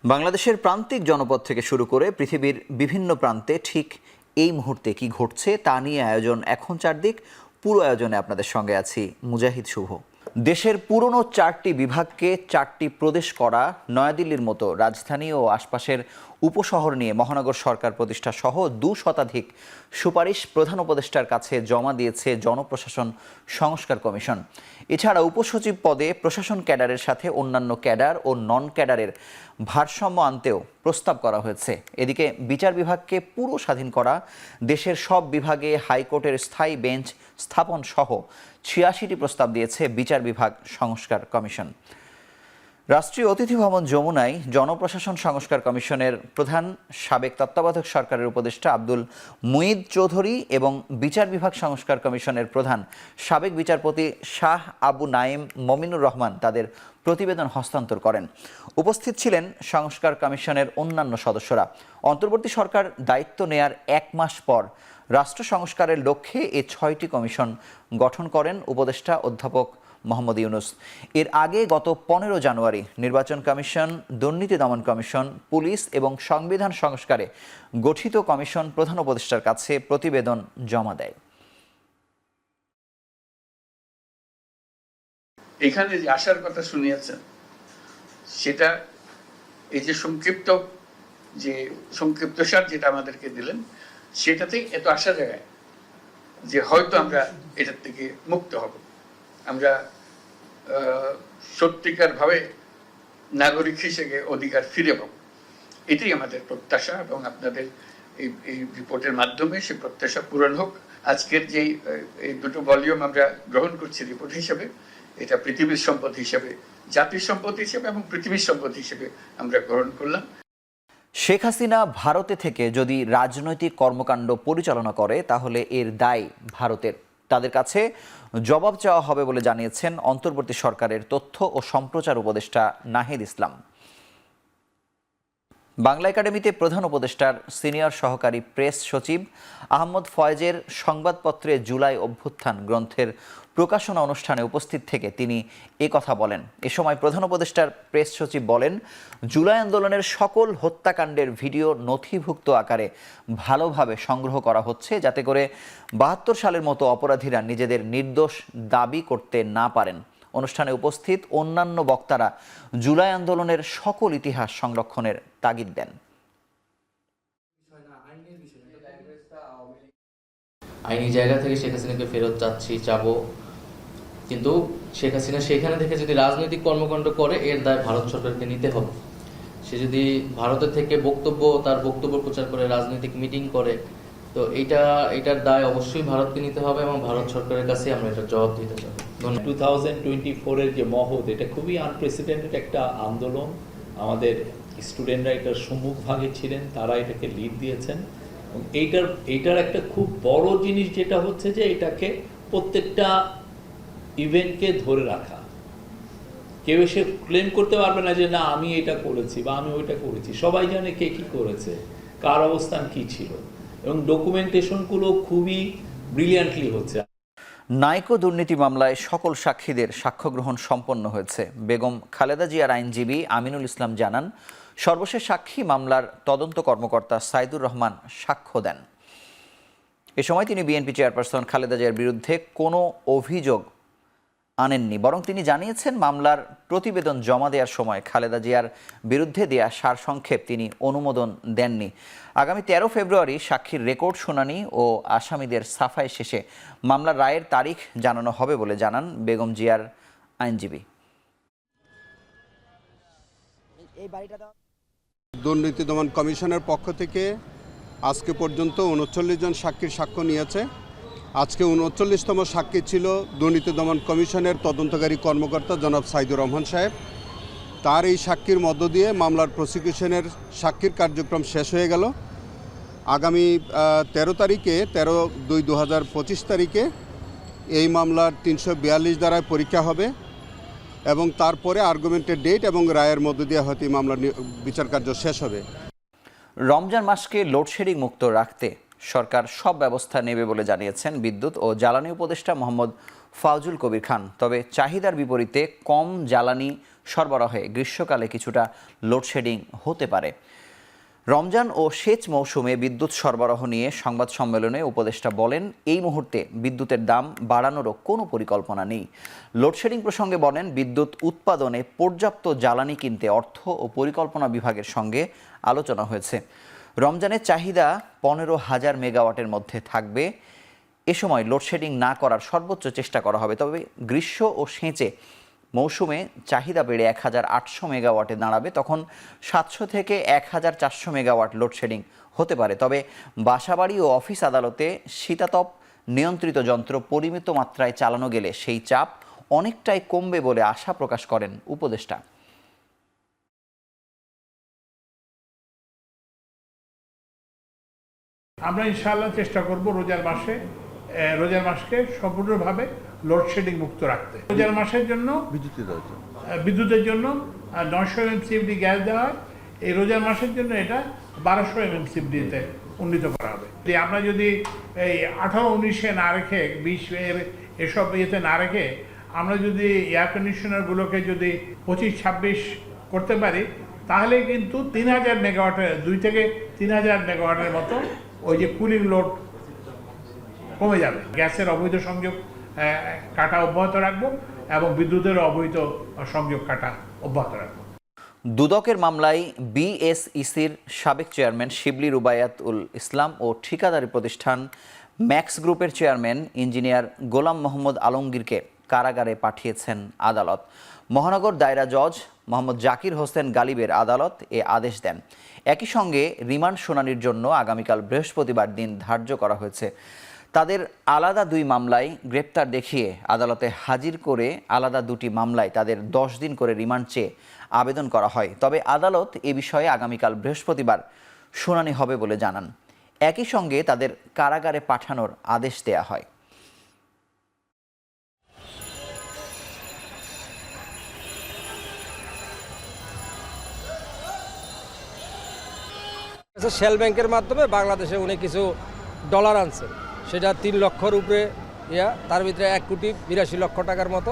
বাংলাদেশের প্রান্তিক জনপদ থেকে শুরু করে পৃথিবীর বিভিন্ন প্রান্তে ঠিক এই মুহূর্তে কি ঘটছে তা নিয়ে আয়োজন এখন চারদিক। পুরো আয়োজনে আপনাদের সঙ্গে আছি মুজাহিদ শুভ। দেশের পুরনো 4টি বিভাগকে 4টি প্রদেশ করা, নয়াদিল্লির মতো রাজধানী ও আশপাশের উপশহর নিয়ে মহানগর সরকার প্রতিষ্ঠা সহ 2 শতাধিক সুপারিশ প্রধান উপদেষ্টার কাছে জমা দিয়েছে জনপ্রশাসন সংস্কার কমিশন। এছাড়া উপসচিব পদে প্রশাসন ক্যাডারের সাথে অন্যান্য ক্যাডার ও নন ক্যাডারের ভারসাম্য আনতেও প্রস্তাব করা হয়েছে। এদিকে বিচার বিভাগকে পুরো স্বাধীন করা, দেশের সব বিভাগে হাইকোর্টের স্থায়ী বেঞ্চ স্থাপন সহ 86টি প্রস্তাব দিয়েছে বিচার বিভাগ সংস্কার কমিশন। রাষ্ট্রীয় অতিথি ভবন যমুনায় জনপ্রশাসন সংস্কার কমিশনের প্রধান সাবেক তত্ত্বাবধায়ক সরকারের উপদেষ্টা আব্দুল মুঈদ চৌধুরী এবং বিচার বিভাগ সংস্কার কমিশনের প্রধান সাবেক বিচারপতি শাহ আবু নাঈম মমিনুর রহমান তাদের প্রতিবেদন হস্তান্তর করেন। উপস্থিত ছিলেন সংস্কার কমিশনের অন্যান্য সদস্যরা। অন্তর্বর্তী সরকার দায়িত্ব নেয়ার 1 মাস পর রাষ্ট্র সংস্কারের লক্ষ্যে এই 6টি কমিশন গঠন করেন উপদেষ্টা অধ্যাপক মোহাম্মদ ইউনুস। এর আগে গত 15 জানুয়ারি নির্বাচন কমিশন, দুর্নীতি দমন কমিশন, পুলিশ এবং সংবিধান সংস্কারে গঠিত কমিশন প্রধান উপদেষ্টার কাছে প্রতিবেদন জমা দেয়। এখানে যে আসার কথা শুনিয়েছেন সেটা এই যে সংক্ষিপ্তসার যেটা আমাদেরকে দিলেন সেটাতেই এত আশা জায়গায় যে হয়তো আমরা এটার থেকে মুক্ত হব, আমরা সত্যিকার ভাবে নাগরিক হিসেবে অধিকার ফিরে পাব। এটাই আমাদের প্রত্যাশা এবং আপনাদের এই রিপোর্টের মাধ্যমে সে প্রত্যাশা পূরণ হোক। আজকের যে এই 2টো ভলিউম আমরা গ্রহণ করছি রিপোর্ট হিসেবে, এটা পৃথিবীর সম্পদ হিসেবে, জাতির সম্পদ হিসেবে এবং পৃথিবীর সম্পদ হিসেবে আমরা গ্রহণ করলাম। শেখ হাসিনা ভারতে থেকে যদি রাজনৈতিক কর্মকাণ্ড পরিচালনা করে তাহলে এর দায় ভারতের। তাদের কাছে জবাব চাওয়া হবে বলে জানিয়েছেন অন্তর্বর্তী সরকারের তথ্য ও সম্প্রচার উপদেষ্টা নাহিদ ইসলাম। বাংলা একাডেমিতে প্রধান উপদেষ্টার সিনিয়র সহকারী প্রেস সচিব আহমদ ফয়েজের সংবাদপত্রে জুলাই অভ্যুত্থান গ্রন্থের প্রকাশনা অনুষ্ঠানে উপস্থিত থেকে তিনি কথা বলেন। এ সময় প্রধান উপদেষ্টার প্রেস সচিব বলেন, জুলাই আন্দোলনের সকল হত্যাকাণ্ডের ভিডিও নথিভুক্ত আকারে ভালোভাবে সংগ্রহ করা হচ্ছে, যাতে করে 72 সালের মতো অপরাধীরা নিজেদের নির্দোষ দাবি করতে না পারেন। অনুষ্ঠানে উপস্থিত অন্যান্য বক্তারা জুলাই আন্দোলনের সকল ইতিহাস সংরক্ষণের তাগিদ দেন। আইনি জায়গা থেকে শেখ হাসিনাকে ফেরত চাবো, কিন্তু শেখ হাসিনা সেখানে থেকে যদি রাজনৈতিক কর্মকাণ্ড করে এর দায় ভারত সরকারকে নিতে হবে। সে যদি ভারতের থেকে তার বক্তব্য প্রচার করে রাজনৈতিক মিটিং করে, তো এটার দায় অবশ্যই ভারতকে নিতে হবে এবং ভারত সরকারের কাছে আমরা এটা জবাব দিতে চাই। 2024 এর যে মহৎ, এটা খুবই আনপ্রেসিডেন্টেড একটা আন্দোলন। আমাদের স্টুডেন্টরা এটার সম্মুখভাগে ছিলেন, তারা এটাকে লিড দিয়েছেন। এবং এইটার একটা খুব বড় জিনিস যেটা হচ্ছে যে এটাকে প্রত্যেকটা ইভেন্টকে ধরে রাখা। কেউ এসে ক্লেম করতে পারবে না যে না আমি এটা করেছি বা আমি ওইটা করেছি। সবাই জানে কে কি করেছে, কার অবস্থান কি ছিল, এবং ডকুমেন্টেশনগুলো খুবই ব্রিলিয়ান্টলি হচ্ছে। নাইকো দুর্নীতি মামলায় সকল সাক্ষীদের সাক্ষ্য গ্রহণ সম্পন্ন হয়েছে। বেগম খালেদা জিয়ার আইনজীবী আমিনুল ইসলাম জানান, সর্বশেষ সাক্ষী মামলার তদন্ত কর্মকর্তা সাইদুর রহমান সাক্ষ্য দেন। এ সময় তিনি বিএনপি চেয়ারপারসন খালেদা জিয়ার বিরুদ্ধে কোনো অভিযোগ আনেননি, বরং তিনি জানিয়েছেন মামলার প্রতিবেদন জমা দেওয়ার সময় খালেদা জিয়ার বিরুদ্ধে দেয়া সারসংক্ষেপ তিনি অনুমোদন দেননি। আগামী 13 ফেব্রুয়ারি সাক্ষীর রেকর্ড শুনানি ও আসামিদের সাফাই শেষে মামলার রায়ের তারিখ জানানো হবে বলে জানান বেগম জিয়ার আইনজীবী। দুর্নীতি দমন কমিশনের পক্ষ থেকে আজকে পর্যন্ত 39 জন সাক্ষীর সাক্ষ্য নিয়েছে। আজকে 39তম সাক্ষী ছিল দুর্নীতি দমন কমিশনের তদন্তকারী কর্মকর্তা জনাব সাইদুর রহমান সাহেব। তার এই সাক্ষীর মধ্য দিয়ে মামলার প্রসিকিউশনের সাক্ষীর কার্যক্রম শেষ হয়ে গেল। আগামী 13 তারিখে 13/2/2025 তারিখে এই মামলার 342 ধারায় পরীক্ষা হবে এবং তারপরে আর্গুমেন্টের ডেট এবং রায়ের মধ্য দিয়ে হয়তো মামলার বিচার কার্য শেষ হবে। রমজান মাসকে লোডশেডিং মুক্ত রাখতে সরকার সব ব্যবস্থা নেবে বলে জানিয়েছেন বিদ্যুৎ ও জ্বালানি উপদেষ্টা মোহাম্মদ ফাউজুল কবির খান। তবে চাহিদার বিপরীতে কম জ্বালানি সরবরাহে গ্রীষ্মকালে কিছুটা লোডশেডিং হতে পারে। রমজান ও সেচ মৌসুমে বিদ্যুৎ সরবরাহ নিয়ে সংবাদ সম্মেলনে উপদেষ্টা বলেন, এই মুহূর্তে বিদ্যুতের দাম বাড়ানোরও কোনো পরিকল্পনা নেই। লোডশেডিং প্রসঙ্গে বলেন, বিদ্যুৎ উৎপাদনে পর্যাপ্ত জ্বালানি কিনতে অর্থ ও পরিকল্পনা বিভাগের সঙ্গে আলোচনা হয়েছে। রমজানের চাহিদা 15,000 মেগাওয়াটের মধ্যে থাকবে। এ সময় লোডশেডিং না করার সর্বোচ্চ চেষ্টা করা হবে। তবে গ্রীষ্ম ও সেচে মৌসুমে চাহিদা বেড়ে 1,800 মেগাওয়াটে দাঁড়াবে। তখন 700 থেকে 1,400 মেগাওয়াট লোডশেডিং হতে পারে। তবে বাসাবাড়ি ও অফিস আদালতে শীতাতপ নিয়ন্ত্রিত যন্ত্র পরিমিত মাত্রায় চালানো গেলে সেই চাপ অনেকটাই কমবে বলে আশা প্রকাশ করেন উপদেষ্টা। আমরা ইনশাআল্লাহ চেষ্টা করব রোজার মাসকে সম্পূর্ণভাবে লোডশেডিং মুক্ত রাখতে। রোজার মাসের জন্য বিদ্যুতের জন্য 900 MMCFD গ্যাস দেওয়া হয়। এই রোজার মাসের জন্য এটা 1200 MMCFD-তে উন্নীত করা হবে। আমরা যদি এই 18-19-এ না রেখে 20 এসব ইয়েতে না রেখে আমরা যদি এয়ার কন্ডিশনারগুলোকে যদি 25-26 করতে পারি, তাহলে কিন্তু 3,000 মেগাওয়াটের 2 থেকে 3,000 মেগাওয়াটের মতো ওই যে কুলিং লোড কমে যাবে। গ্যাসের অবৈধ সংযোগ কাটা অব্যাহত রাখবো এবং বিদ্যুতের অবৈধ সংযোগ কাটা অব্যাহত রাখবো। দুদকের মামলায় বিএসইসির সাবেক চেয়ারম্যান শিবলি রুবায়াতুল ইসলাম ও ঠিকাদারি প্রতিষ্ঠান ম্যাক্স গ্রুপের চেয়ারম্যান ইঞ্জিনিয়ার গোলাম মোহাম্মদ আলমগীরকে কারাগারে পাঠিয়েছেন আদালত। মহানগর দায়রা জজ মোহাম্মদ জাকির হোসেন গালিবের আদালত এ আদেশ দেন। একই সঙ্গে রিমান্ড শুনানির জন্য আগামীকাল বৃহস্পতিবার দিন ধার্য করা হয়েছে। তাদের আলাদা 2 মামলায় গ্রেপ্তার দেখিয়ে আদালতে হাজির করে আলাদা 2টি মামলায় তাদের 10 দিন করে রিমান্ড চেয়ে আবেদন করা হয়। তবে আদালত এ বিষয়ে আগামীকাল বৃহস্পতিবার শুনানি হবে বলে জানান। একই সঙ্গে তাদের কারাগারে পাঠানোর আদেশ দেয়া হয়। শেল ব্যাংকের মাধ্যমে বাংলাদেশে উনি কিছু ডলার আনছেন, সেটা 3 লক্ষর উপরে তার ভিতরে 1,82,00,000 টাকার মতো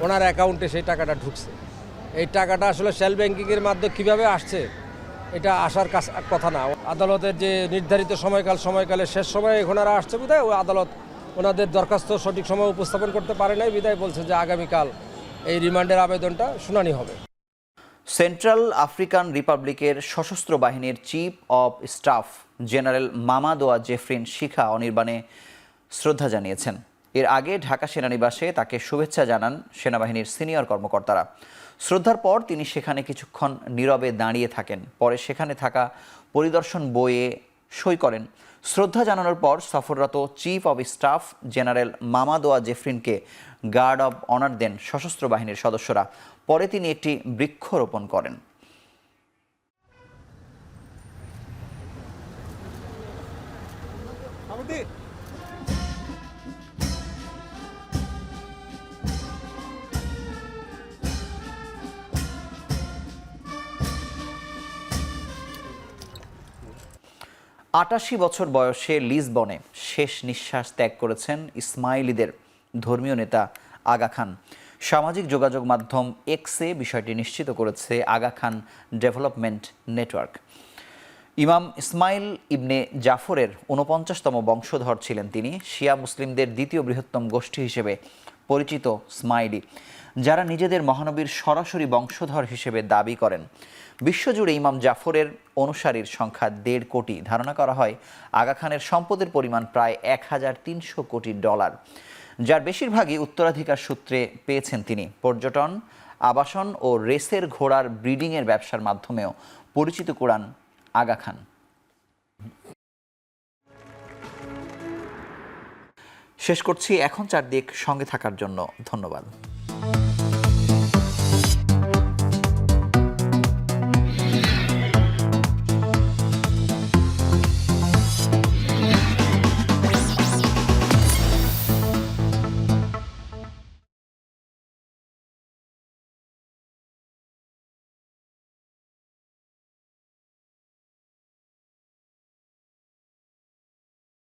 ওনার অ্যাকাউন্টে সেই টাকাটা ঢুকছে। এই টাকাটা আসলে শেল ব্যাংকিংয়ের মাধ্যমে কীভাবে আসছে এটা আসার কথা না। আদালতের যে নির্ধারিত সময়কালের শেষ সময়ে ওনারা আসছে বিধায় ওই আদালত ওনাদের দরখাস্ত সঠিক সময় উপস্থাপন করতে পারে নাই বিধায় বলছে যে আগামীকাল এই রিমান্ডের আবেদনটা শুনানি হবে। সেন্ট্রাল আফ্রিকান রিপাবলিকের সশস্ত্র বাহিনীর চিফ অব স্টাফ জেনারেল মামাদোয়া জেফরিন শিখা অনির্বাণে শ্রদ্ধা জানিয়েছেন। এর আগে ঢাকা সেনানিবাসে তাকে শুভেচ্ছা জানান সেনাবাহিনীর সিনিয়র কর্মকর্তারা। শ্রদ্ধার পর তিনি সেখানে কিছুক্ষণ নীরবে দাঁড়িয়ে থাকেন। পরে সেখানে থাকা পরিদর্শন বইয়ে সই করেন। শ্রদ্ধা জানানোর পর সফররত chief of staff general Mamadou জেফরিনকে গার্ড অব অনার দেন সশস্ত্র বাহিনীর সদস্যরা। পরে তিনি একটি বৃক্ষরোপণ করেন। ৮৮ বছর বয়সে লিসবনে শেষ নিঃশ্বাস ত্যাগ করেছেন ইসমাইলিদের ধর্মীয় নেতা আগা খান। সামাজিক যোগাযোগ মাধ্যম এক্সে বিষয়টি নিশ্চিত করেছে আগা খান ডেভেলপমেন্ট নেটওয়ার্ক। ইমাম ইসমাইল ইবনে জাফরের ৪৯তম বংশধর ছিলেন তিনি। শিয়া মুসলিমদের দ্বিতীয় বৃহত্তম গোষ্ঠী হিসেবে পরিচিত ইসমাইলি, যারা নিজেদের মহানবীর সরাসরি বংশধর হিসেবে দাবি করেন। বিশ্বজুড়ে ইমাম জাফরের অনুসারীর সংখ্যা ১.৫ কোটি। ধারণা করা হয় আগা খানের সম্পদের পরিমাণ প্রায় $১,৩০০ কোটি, যার বেশিরভাগই উত্তরাধিকার সূত্রে পেয়েছেন তিনি। পর্যটন, আবাসন ও রেসের ঘোড়ার ব্রিডিংয়ের ব্যবসার মাধ্যমেও পরিচিত কুরআন আগা খান। শেষ করছি এখন চারদিক। সঙ্গে থাকার জন্য ধন্যবাদ।